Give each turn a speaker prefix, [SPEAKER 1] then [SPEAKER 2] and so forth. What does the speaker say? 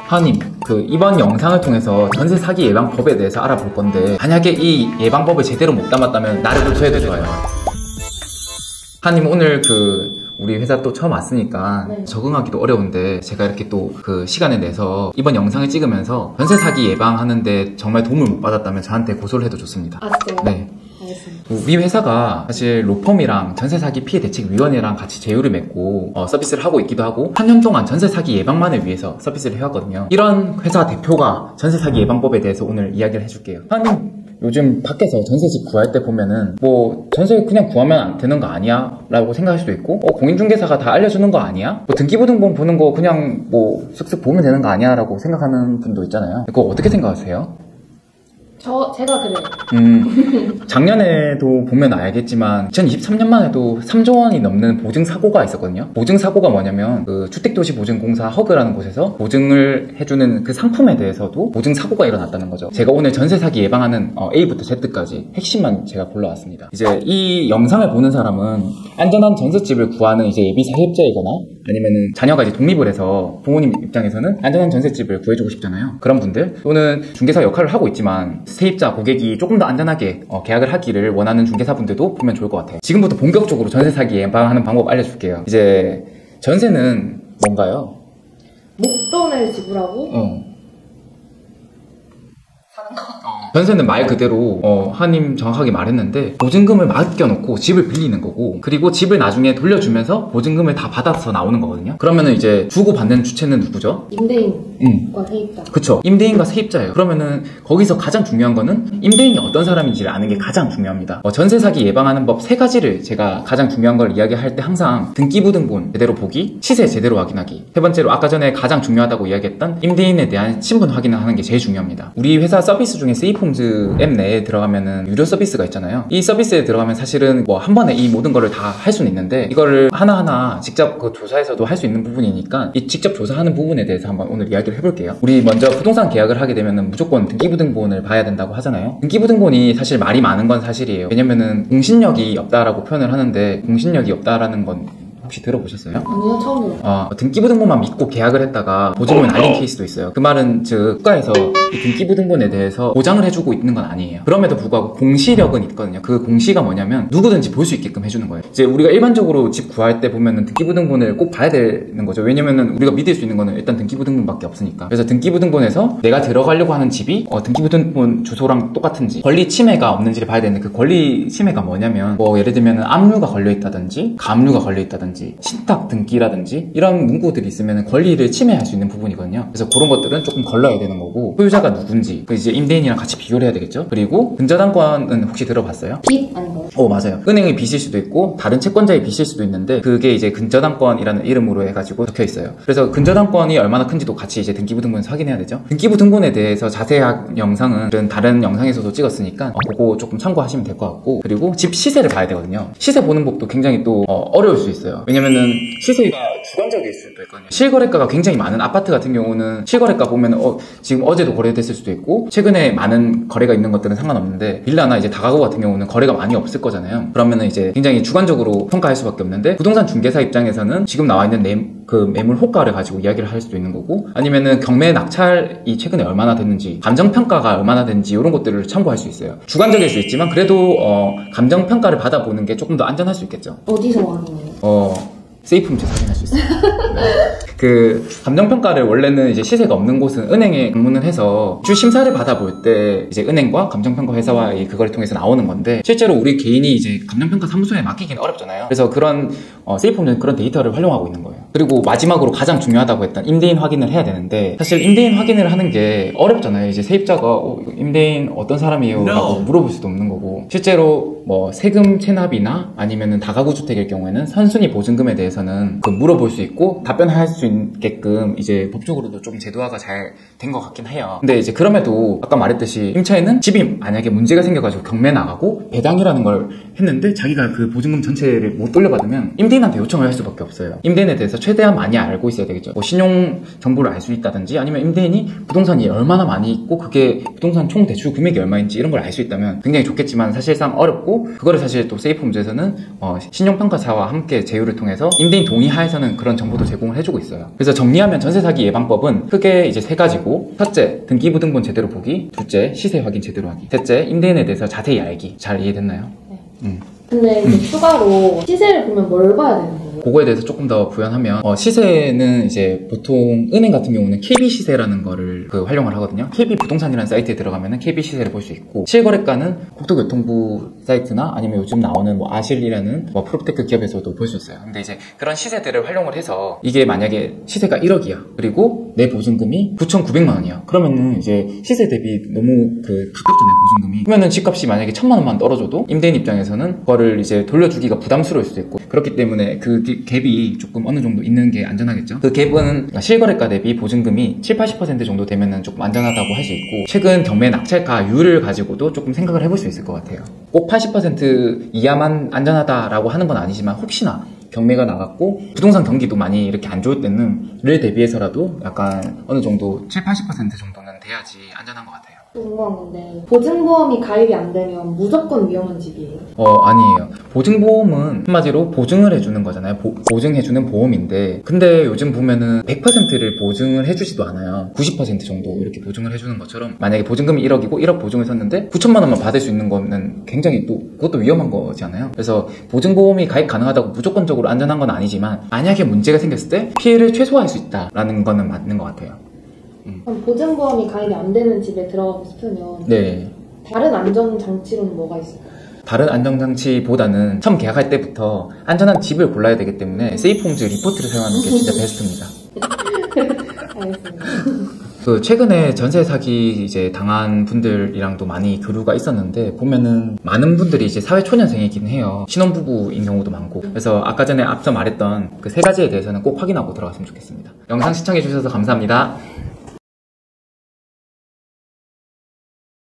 [SPEAKER 1] 하은님, 이번 영상을 통해서 전세 사기 예방법에 대해서 알아볼 건데, 만약에 이 예방법을 제대로 못 담았다면 나를 고쳐야 좋아요. 하은님, 오늘 우리 회사 또 처음 왔으니까
[SPEAKER 2] 네.
[SPEAKER 1] 적응하기도 어려운데 제가 이렇게 또 시간을 내서 이번 영상을 찍으면서 전세 사기 예방하는데 정말 도움을 못 받았다면 저한테 고소를 해도 좋습니다.
[SPEAKER 2] 아, 진짜요?
[SPEAKER 1] 네.
[SPEAKER 2] 알겠습니다.
[SPEAKER 1] 우리 회사가 사실 로펌이랑 전세사기 피해대책위원회랑 같이 제휴를 맺고 서비스를 하고 있기도 하고 3년 동안 전세사기 예방만을 위해서 서비스를 해왔거든요. 이런 회사 대표가 전세사기 예방법에 대해서 오늘 이야기를 해줄게요. 하님, 요즘 밖에서 전세집 구할 때 보면은 전세 그냥 구하면 안 되는 거 아니야? 라고 생각할 수도 있고 공인중개사가 다 알려주는 거 아니야? 등기부등본 보는 거 그냥 쓱쓱 보면 되는 거 아니야? 라고 생각하는 분도 있잖아요. 그거 어떻게 생각하세요?
[SPEAKER 2] 제가 그래요.
[SPEAKER 1] 작년에도 보면 알겠지만 2023년만 해도 3조 원이 넘는 보증사고가 있었거든요. 보증사고가 뭐냐면 주택도시보증공사 허그라는 곳에서 보증을 해주는 그 상품에 대해서도 보증사고가 일어났다는 거죠. 제가 오늘 전세사기 예방하는 A부터 Z까지 핵심만 제가 골라왔습니다. 이제 이 영상을 보는 사람은 안전한 전셋집을 구하는 이제 예비 세입자이거나 아니면은 자녀가 이제 독립을 해서 부모님 입장에서는 안전한 전셋집을 구해주고 싶잖아요. 그런 분들 또는 중개사 역할을 하고 있지만 세입자 고객이 조금 더 안전하게 계약을 하기를 원하는 중개사분들도 보면 좋을 것 같아요. 지금부터 본격적으로 전세 사기 예방하는 방법 알려줄게요. 이제 전세는 뭔가요?
[SPEAKER 2] 목돈을 지불하고 사는 거.
[SPEAKER 1] 전세는 말 그대로 하님 정확하게 말했는데 보증금을 맡겨놓고 집을 빌리는 거고, 그리고 집을 나중에 돌려주면서 보증금을 다 받아서 나오는 거거든요. 그러면은 이제 주고받는 주체는 누구죠?
[SPEAKER 2] 임대인과 세입자.
[SPEAKER 1] 그쵸, 임대인과 세입자예요. 그러면은 거기서 가장 중요한 거는 임대인이 어떤 사람인지를 아는 게 가장 중요합니다. 전세 사기 예방하는 법 3가지를 제가 가장 중요한 걸 이야기할 때 항상 등기부등본 제대로 보기, 시세 제대로 확인하기, 세 번째로 아까 전에 가장 중요하다고 이야기했던 임대인에 대한 신분 확인을 하는 게 제일 중요합니다. 우리 회사 서비스 중에 세이폼즈 앱 내에 들어가면은 유료 서비스가 있잖아요. 이 서비스에 들어가면 사실은 한 번에 이 모든 거를 다 할 수는 있는데, 이거를 하나하나 직접 조사해서도 할 수 있는 부분이니까 이 직접 조사하는 부분에 대해서 한번 오늘 이야기를 해볼게요. 우리 먼저 부동산 계약을 하게 되면은 무조건 등기부등본을 봐야 된다고 하잖아요. 등기부등본이 사실 말이 많은 건 사실이에요. 왜냐면은 공신력이 없다라고 표현을 하는데, 공신력이 없다라는 건 혹시 들어보셨어요?
[SPEAKER 2] 아니요, 처음 들어요.
[SPEAKER 1] 등기부등본만 믿고 계약을 했다가 보증금을 날린 케이스도 있어요. 그 말은 국가에서 이 등기부등본에 대해서 보장을 해주고 있는 건 아니에요. 그럼에도 불구하고 공시력은 있거든요. 그 공시가 뭐냐면 누구든지 볼 수 있게끔 해주는 거예요. 이제 우리가 일반적으로 집 구할 때 보면은 등기부등본을 꼭 봐야 되는 거죠. 왜냐면은 우리가 믿을 수 있는 거는 일단 등기부등본밖에 없으니까. 그래서 등기부등본에서 내가 들어가려고 하는 집이 등기부등본 주소랑 똑같은지, 권리 침해가 없는지를 봐야 되는데, 그 권리 침해가 뭐냐면 예를 들면은 압류가 걸려있다든지 가압류가 걸려있다든지 신탁 등기라든지 이런 문구들이 있으면 권리를 침해할 수 있는 부분이거든요. 그래서 그런 것들은 조금 걸러야 되는 거고, 소유자가 누군지 이제 임대인이랑 같이 비교를 해야 되겠죠. 그리고 근저당권은 혹시 들어봤어요?
[SPEAKER 2] 빚 아닌가요?
[SPEAKER 1] 맞아요. 은행의 빚일 수도 있고 다른 채권자의 빚일 수도 있는데, 그게 이제 근저당권이라는 이름으로 해가지고 적혀 있어요. 그래서 근저당권이 얼마나 큰지도 같이 이제 등기부등본에서 확인해야 되죠. 등기부등본에 대해서 자세한 영상은 다른 영상에서도 찍었으니까 그거 조금 참고하시면 될 것 같고, 그리고 집 시세를 봐야 되거든요. 시세 보는 법도 굉장히 또 어려울 수 있어요. 왜냐면은 시세가 주관적일 수도 있거든요. 실거래가가 굉장히 많은 아파트 같은 경우는 실거래가 보면은 지금 어제도 거래됐을 수도 있고 최근에 많은 거래가 있는 것들은 상관없는데, 빌라나 이제 다가구 같은 경우는 거래가 많이 없을 거잖아요. 그러면은 이제 굉장히 주관적으로 평가할 수밖에 없는데, 부동산 중개사 입장에서는 지금 나와 있는 매물 호가를 가지고 이야기를 할 수도 있는 거고, 아니면은 경매 낙찰이 최근에 얼마나 됐는지, 감정평가가 얼마나 됐는지 이런 것들을 참고할 수 있어요. 주관적일 수 있지만 그래도 감정평가를 받아보는 게 조금 더 안전할 수 있겠죠.
[SPEAKER 2] 어디서 확인해요?
[SPEAKER 1] 세이프홈즈에서 확인할 수 있어요. 네. 감정평가를 원래는 이제 시세가 없는 곳은 은행에 방문을 해서 주 심사를 받아볼 때 이제 은행과 감정평가 회사와의 그걸 통해서 나오는 건데, 실제로 우리 개인이 이제 감정평가 사무소에 맡기기는 어렵잖아요. 그래서 그런 세이프홈즈는 그런 데이터를 활용하고 있는 거예요. 그리고 마지막으로 가장 중요하다고 했던 임대인 확인을 해야 되는데, 사실 임대인 확인을 하는 게 어렵잖아요. 이제 세입자가 임대인 어떤 사람이에요? 라고 물어볼 수도 없는 거고, 실제로 세금 체납이나 아니면은 다가구 주택일 경우에는 선순위 보증금에 대해서는 물어볼 수 있고 답변할 수 있게끔 이제 법적으로도 좀 제도화가 잘 된 것 같긴 해요. 근데 이제 그럼에도 아까 말했듯이 임차인은 집이 만약에 문제가 생겨가지고 경매 나가고 배당이라는 걸 했는데 자기가 그 보증금 전체를 못 돌려받으면 임대인한테 요청을 할 수밖에 없어요. 임대인에 대해서 최대한 많이 알고 있어야 되겠죠. 뭐 신용 정보를 알 수 있다든지 아니면 임대인이 부동산이 얼마나 많이 있고 그게 부동산 총 대출 금액이 얼마인지 이런 걸 알 수 있다면 굉장히 좋겠지만 사실상 어렵고, 그거를 사실 또 세이프홈즈에서는 신용평가사와 함께 제휴를 통해서 임대인 동의하에서는 그런 정보도 제공을 해주고 있어요. 그래서 정리하면 전세 사기 예방법은 크게 이제 세 가지고, 첫째, 등기부등본 제대로 보기; 둘째, 시세 확인 제대로 하기; 셋째, 임대인에 대해서 자세히 알기. 잘 이해됐나요?
[SPEAKER 2] 네. 근데 이제 추가로 시세를 보면 뭘 봐야 되는 거예요?
[SPEAKER 1] 그거에 대해서 조금 더 부연하면 시세는 이제 보통 은행 같은 경우는 KB 시세라는 거를 활용을 하거든요. KB 부동산이라는 사이트에 들어가면은 KB 시세를 볼 수 있고, 실거래가는 국토교통부 사이트나 아니면 요즘 나오는 뭐 아실이라는 뭐 프로테크 기업에서도 볼 수 있어요. 근데 이제 그런 시세들을 활용을 해서 이게 만약에 시세가 1억이야. 그리고 내 보증금이 9,900만 원이야. 그러면은 이제 시세 대비 너무 가깝잖아요, 보증금이. 그러면은 집값이 만약에 1,000만 원만 떨어져도 임대인 입장에서는 그거를 이제 돌려주기가 부담스러울 수도 있고, 그렇기 때문에 그 갭이 조금 어느 정도 있는 게 안전하겠죠. 그 갭은 실거래가 대비 보증금이 70-80% 정도 되면은 조금 안전하다고 할 수 있고, 최근 경매 낙찰가율을 가지고도 조금 생각을 해볼 수 있을 것 같아요. 꼭 80% 이하만 안전하다라고 하는 건 아니지만, 혹시나 경매가 나갔고 부동산 경기도 많이 이렇게 안 좋을 때는 를 대비해서라도 약간 어느 정도 7-80% 정도는 돼야지 안전한 것 같아요.
[SPEAKER 2] 궁금한 건데, 보증보험이 가입이 안 되면 무조건 위험한 집이에요?
[SPEAKER 1] 아니에요. 보증보험은 한마디로 보증을 해주는 거잖아요. 보증해주는 보험인데, 근데 요즘 보면은 100%를 보증을 해주지도 않아요. 90% 정도 이렇게 보증을 해주는 것처럼, 만약에 보증금이 1억이고 1억 보증을 샀는데 9천만 원만 받을 수 있는 거는 굉장히 또 그것도 위험한 거잖아요. 그래서 보증보험이 가입 가능하다고 무조건적으로 안전한 건 아니지만, 만약에 문제가 생겼을 때 피해를 최소화할 수 있다라는 거는 맞는 것 같아요.
[SPEAKER 2] 그럼 보증보험이 가입이 안 되는 집에 들어가고 싶으면
[SPEAKER 1] 네.
[SPEAKER 2] 다른 안전장치로는 뭐가 있을까요?
[SPEAKER 1] 다른 안전장치보다는 처음 계약할 때부터 안전한 집을 골라야 되기 때문에 세이프홈즈 리포트를 사용하는 게 진짜 베스트입니다.
[SPEAKER 2] 알겠습니다.
[SPEAKER 1] 최근에 전세 사기 이제 당한 분들이랑도 많이 교류가 있었는데, 보면은 많은 분들이 이제 사회초년생이긴 해요. 신혼부부인 경우도 많고. 그래서 아까 전에 앞서 말했던 그 세 가지에 대해서는 꼭 확인하고 들어갔으면 좋겠습니다. 영상 시청해주셔서 감사합니다.